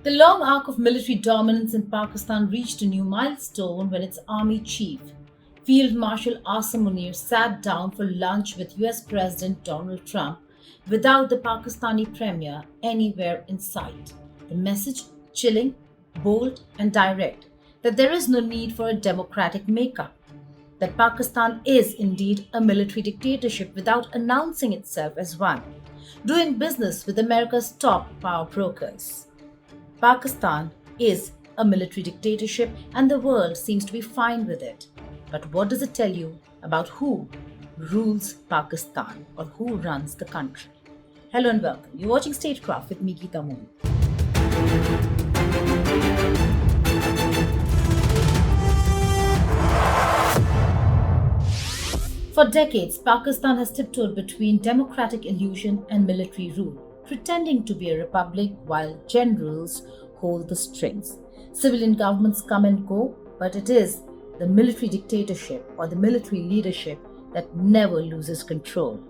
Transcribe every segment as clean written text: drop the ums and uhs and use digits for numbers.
The long arc of military dominance in Pakistan reached a new milestone when its Army Chief, Field Marshal Asim Munir, sat down for lunch with US President Donald Trump without the Pakistani Premier anywhere in sight. The message chilling, bold, and direct that there is no need for a democratic makeup, that Pakistan is indeed a military dictatorship without announcing itself as one, doing business with America's top power brokers. Pakistan is a military dictatorship and the world seems to be fine with it. But what does it tell you about who rules Pakistan or who runs the country? Hello and welcome. You're watching Statecraft with me, Geeta Mohan. For decades, Pakistan has tiptoed between democratic illusion and military rule, pretending to be a republic while generals hold the strings. Civilian governments come and go, but it is the military dictatorship or the military leadership that never loses control.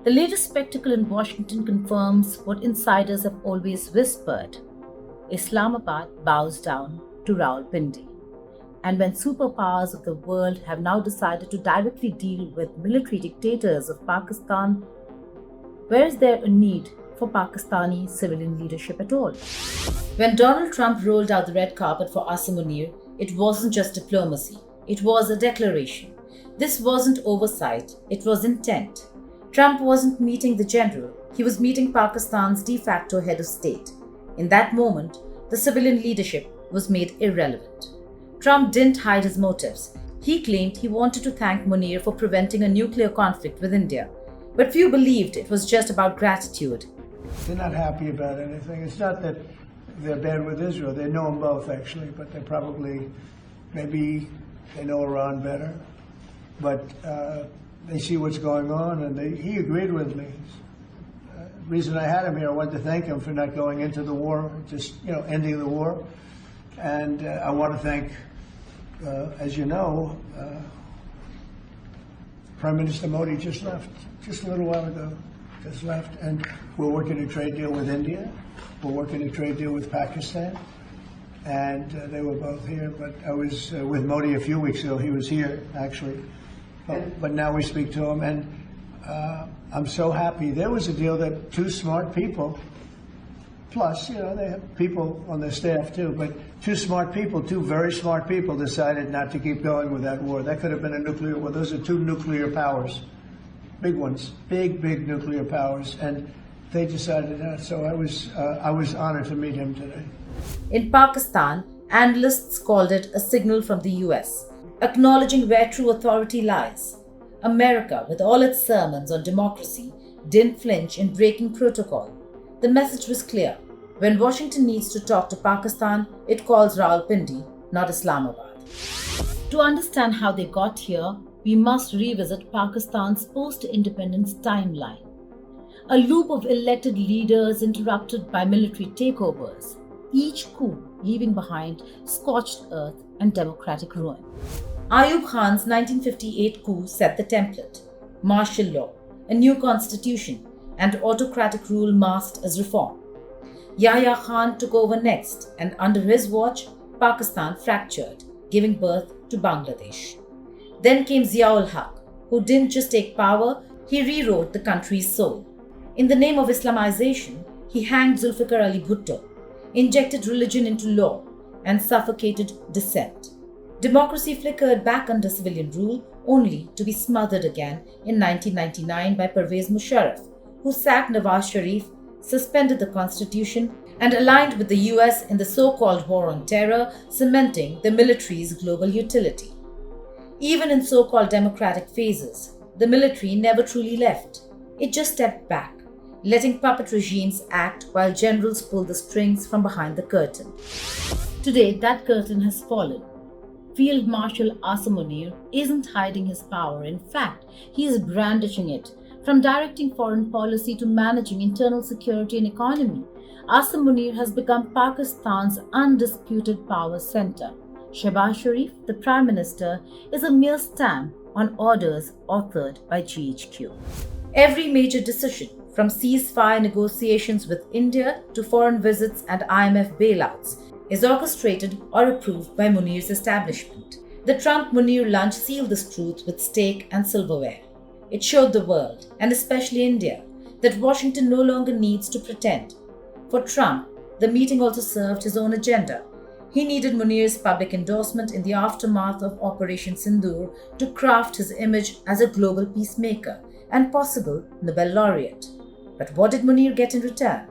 The latest spectacle in Washington confirms what insiders have always whispered. Islamabad bows down to Rawalpindi. And when superpowers of the world have now decided to directly deal with military dictators of Pakistan, where is there a need for Pakistani civilian leadership at all? When Donald Trump rolled out the red carpet for Asim Munir, it wasn't just diplomacy, it was a declaration. This wasn't oversight, it was intent. Trump wasn't meeting the general, he was meeting Pakistan's de facto head of state. In that moment, the civilian leadership was made irrelevant. Trump didn't hide his motives. He claimed he wanted to thank Munir for preventing a nuclear conflict with India. But few believed it was just about gratitude. They're not happy about anything. It's not that they're bad with Israel. They know them both, actually, but they're probably, maybe they know Iran better. But they see what's going on, and he agreed with me. The reason I had him here, I wanted to thank him for not going into the war, just, ending the war. And I want to thank, as you know, Prime Minister Modi just left, just a little while ago, just left. And we're working a trade deal with India. We're working a trade deal with Pakistan. And they were both here. But I was with Modi a few weeks ago. He was here, actually. But now we speak to him. And I'm so happy. There was a deal that two smart people, plus, they have people on their staff too, but two very smart people decided not to keep going with that war. That could have been a nuclear war. Those are two nuclear powers, big ones, big nuclear powers, and they decided not. So I was honored to meet him today. In Pakistan, analysts called it a signal from the US, acknowledging where true authority lies. America, with all its sermons on democracy, didn't flinch in breaking protocol. The message was clear. When Washington needs to talk to Pakistan, it calls Rawalpindi, not Islamabad. To understand how they got here, we must revisit Pakistan's post-independence timeline. A loop of elected leaders interrupted by military takeovers, each coup leaving behind scorched earth and democratic ruin. Ayub Khan's 1958 coup set the template: martial law, a new constitution, and autocratic rule masked as reform. Yahya Khan took over next, and under his watch, Pakistan fractured, giving birth to Bangladesh. Then came Ziaul Haq, who didn't just take power, he rewrote the country's soul. In the name of Islamization, he hanged Zulfikar Ali Bhutto, injected religion into law, and suffocated dissent. Democracy flickered back under civilian rule, only to be smothered again in 1999 by Pervez Musharraf, who sacked Nawaz Sharif, suspended the constitution, and aligned with the US in the so-called war on terror, cementing the military's global utility. Even in so-called democratic phases, the military never truly left. It just stepped back, letting puppet regimes act while generals pull the strings from behind the curtain. Today, that curtain has fallen. Field Marshal Asim Munir isn't hiding his power. In fact, he is brandishing it. From directing foreign policy to managing internal security and economy, Asim Munir has become Pakistan's undisputed power center. Shehbaz Sharif, the Prime Minister, is a mere stamp on orders authored by GHQ. Every major decision, from ceasefire negotiations with India to foreign visits and IMF bailouts, is orchestrated or approved by Munir's establishment. The Trump-Munir lunch sealed this truth with steak and silverware. It showed the world, and especially India, that Washington no longer needs to pretend. For Trump, the meeting also served his own agenda. He needed Munir's public endorsement in the aftermath of Operation Sindoor to craft his image as a global peacemaker and possible Nobel laureate. But what did Munir get in return?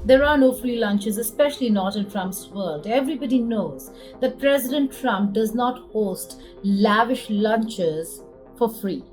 There are no free lunches, especially not in Trump's world. Everybody knows that President Trump does not host lavish lunches for free.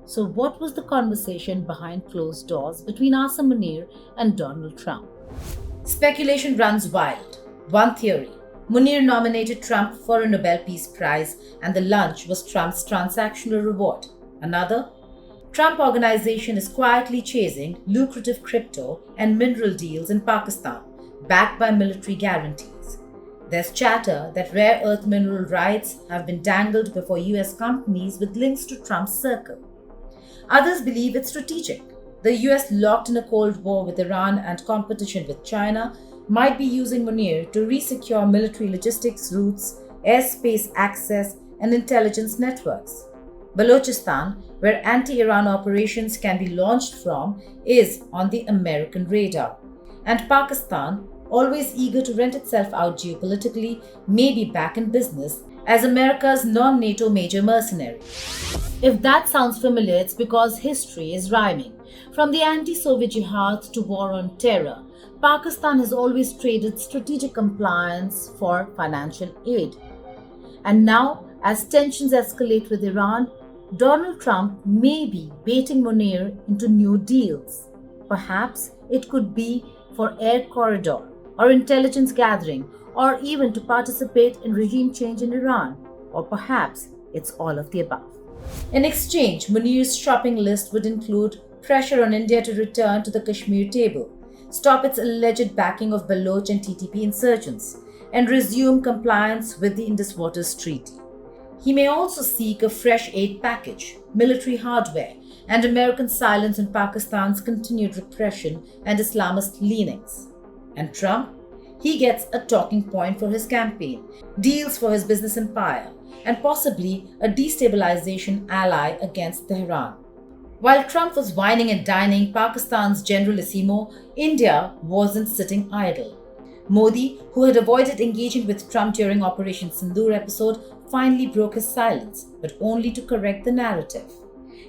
So what was the conversation behind closed doors between Asim Munir and Donald Trump? Speculation runs wild. One theory: Munir nominated Trump for a Nobel Peace Prize and the lunch was Trump's transactional reward. Another: Trump Organization is quietly chasing lucrative crypto and mineral deals in Pakistan, backed by military guarantees. There's chatter that rare earth mineral rights have been dangled before US companies with links to Trump's circle. Others believe it's strategic. The US, locked in a Cold War with Iran and competition with China, might be using Munir to resecure military logistics routes, airspace access, and intelligence networks. Balochistan, where anti-Iran operations can be launched from, is on the American radar. And Pakistan, always eager to rent itself out geopolitically, may be back in business as America's non-NATO major mercenary. If that sounds familiar, it's because history is rhyming. From the anti-Soviet jihad to war on terror, Pakistan has always traded strategic compliance for financial aid. And now, as tensions escalate with Iran, Donald Trump may be baiting Munir into new deals. Perhaps it could be for air corridor or intelligence gathering, or even to participate in regime change in Iran. Or perhaps it's all of the above. In exchange, Munir's shopping list would include pressure on India to return to the Kashmir table, stop its alleged backing of Baloch and TTP insurgents, and resume compliance with the Indus Waters Treaty. He may also seek a fresh aid package, military hardware, and American silence on Pakistan's continued repression and Islamist leanings. And Trump? He gets a talking point for his campaign, deals for his business empire, and possibly a destabilization ally against Tehran. While Trump was wining and dining Pakistan's Generalissimo, India wasn't sitting idle. Modi, who had avoided engaging with Trump during Operation Sindoor episode, finally broke his silence, but only to correct the narrative.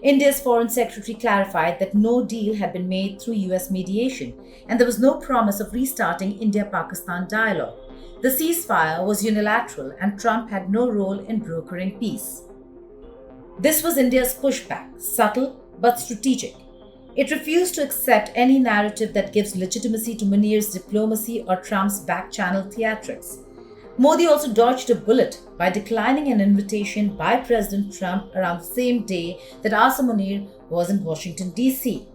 India's Foreign Secretary clarified that no deal had been made through US mediation, and there was no promise of restarting India-Pakistan dialogue. The ceasefire was unilateral, and Trump had no role in brokering peace. This was India's pushback, subtle but strategic. It refused to accept any narrative that gives legitimacy to Munir's diplomacy or Trump's back-channel theatrics. Modi also dodged a bullet by declining an invitation by President Trump around the same day that Asim Munir was in Washington, D.C.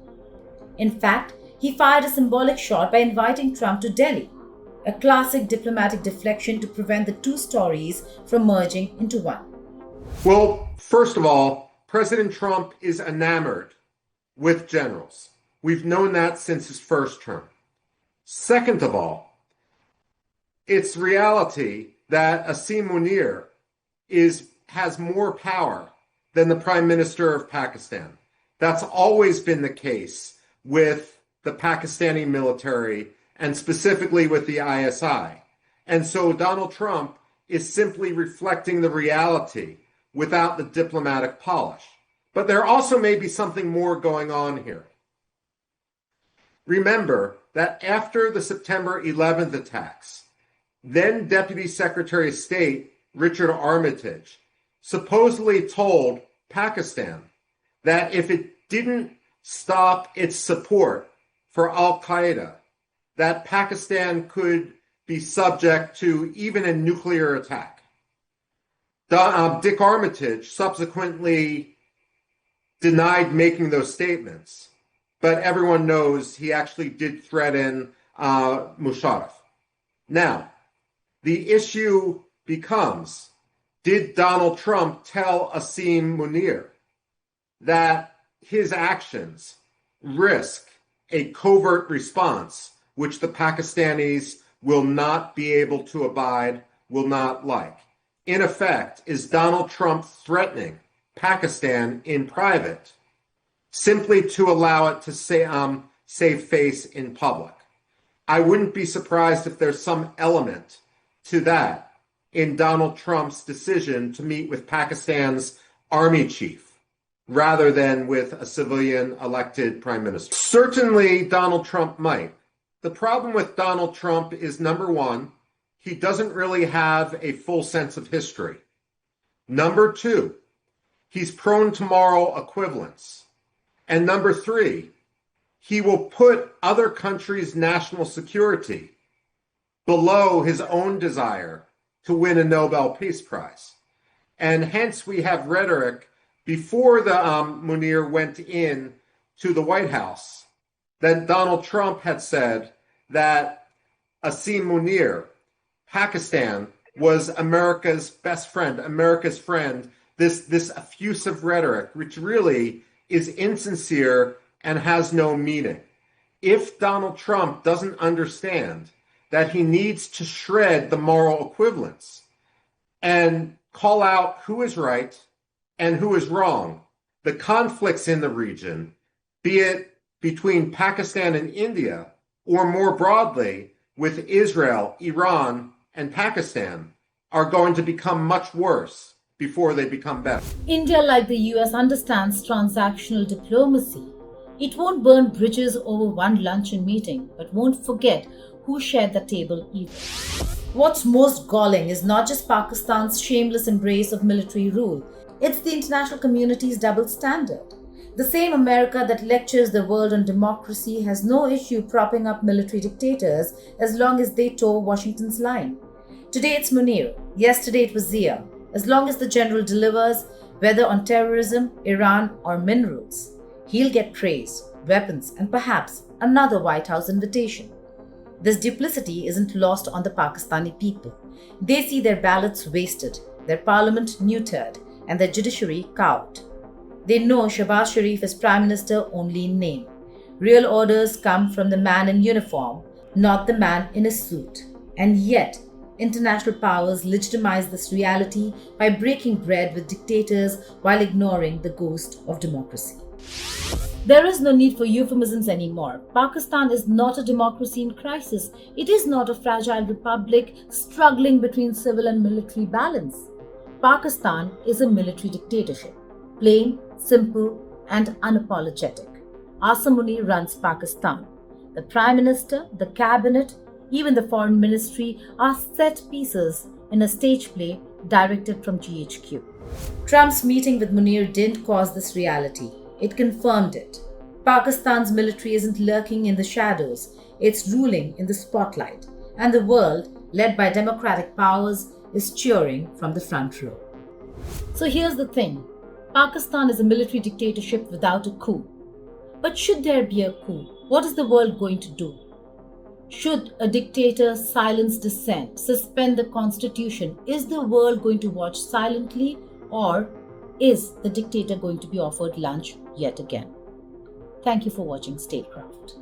In fact, he fired a symbolic shot by inviting Trump to Delhi, a classic diplomatic deflection to prevent the two stories from merging into one. Well, first of all, President Trump is enamored with generals. We've known that since his first term. Second of all, it's reality that Asim Munir has more power than the Prime Minister of Pakistan. That's always been the case with the Pakistani military and specifically with the ISI. And so Donald Trump is simply reflecting the reality without the diplomatic polish. But there also may be something more going on here. Remember that after the September 11th attacks, then Deputy Secretary of State Richard Armitage supposedly told Pakistan that if it didn't stop its support for Al-Qaeda, that Pakistan could be subject to even a nuclear attack. Dick Armitage subsequently denied making those statements, but everyone knows he actually did threaten Musharraf. Now, the issue becomes, did Donald Trump tell Asim Munir that his actions risk a covert response, which the Pakistanis will not be able to abide, will not like. In effect, is Donald Trump threatening Pakistan in private simply to allow it to save face in public? I wouldn't be surprised if there's some element to that in Donald Trump's decision to meet with Pakistan's Army Chief rather than with a civilian elected prime minister. Certainly, Donald Trump might. The problem with Donald Trump is, number one, he doesn't really have a full sense of history. Number two, he's prone to moral equivalence. And number three, he will put other countries' national security below his own desire to win a Nobel Peace Prize. And hence we have rhetoric before the Munir went in to the White House that Donald Trump had said that Asim Munir, Pakistan, was America's best friend, America's friend, this effusive rhetoric, which really is insincere and has no meaning. If Donald Trump doesn't understand that he needs to shred the moral equivalence and call out who is right and who is wrong, the conflicts in the region, be it between Pakistan and India, or more broadly with Israel, Iran, and Pakistan, are going to become much worse before they become better. India, like the US, understands transactional diplomacy. It won't burn bridges over one luncheon meeting, but won't forget who shared the table either. What's most galling is not just Pakistan's shameless embrace of military rule, it's the international community's double standard. The same America that lectures the world on democracy has no issue propping up military dictators as long as they toe Washington's line. Today it's Munir, yesterday it was Zia. As long as the general delivers, whether on terrorism, Iran, or minerals, he'll get praise, weapons, and perhaps another White House invitation. This duplicity isn't lost on the Pakistani people. They see their ballots wasted, their parliament neutered, and their judiciary cowed. They know Shehbaz Sharif is Prime Minister only in name. Real orders come from the man in uniform, not the man in a suit. And yet, international powers legitimize this reality by breaking bread with dictators while ignoring the ghost of democracy. There is no need for euphemisms anymore. Pakistan is not a democracy in crisis. It is not a fragile republic struggling between civil and military balance. Pakistan is a military dictatorship. Plain, simple, and unapologetic. Asim Munir runs Pakistan. The Prime Minister, the Cabinet, even the Foreign Ministry are set pieces in a stage play directed from GHQ. Trump's meeting with Munir didn't cause this reality. It confirmed it. Pakistan's military isn't lurking in the shadows, it's ruling in the spotlight. And the world, led by democratic powers, is cheering from the front row. So here's the thing. Pakistan is a military dictatorship without a coup. But should there be a coup, what is the world going to do? Should a dictator silence dissent, suspend the constitution, is the world going to watch silently, or is the dictator going to be offered lunch yet again? Thank you for watching Statecraft.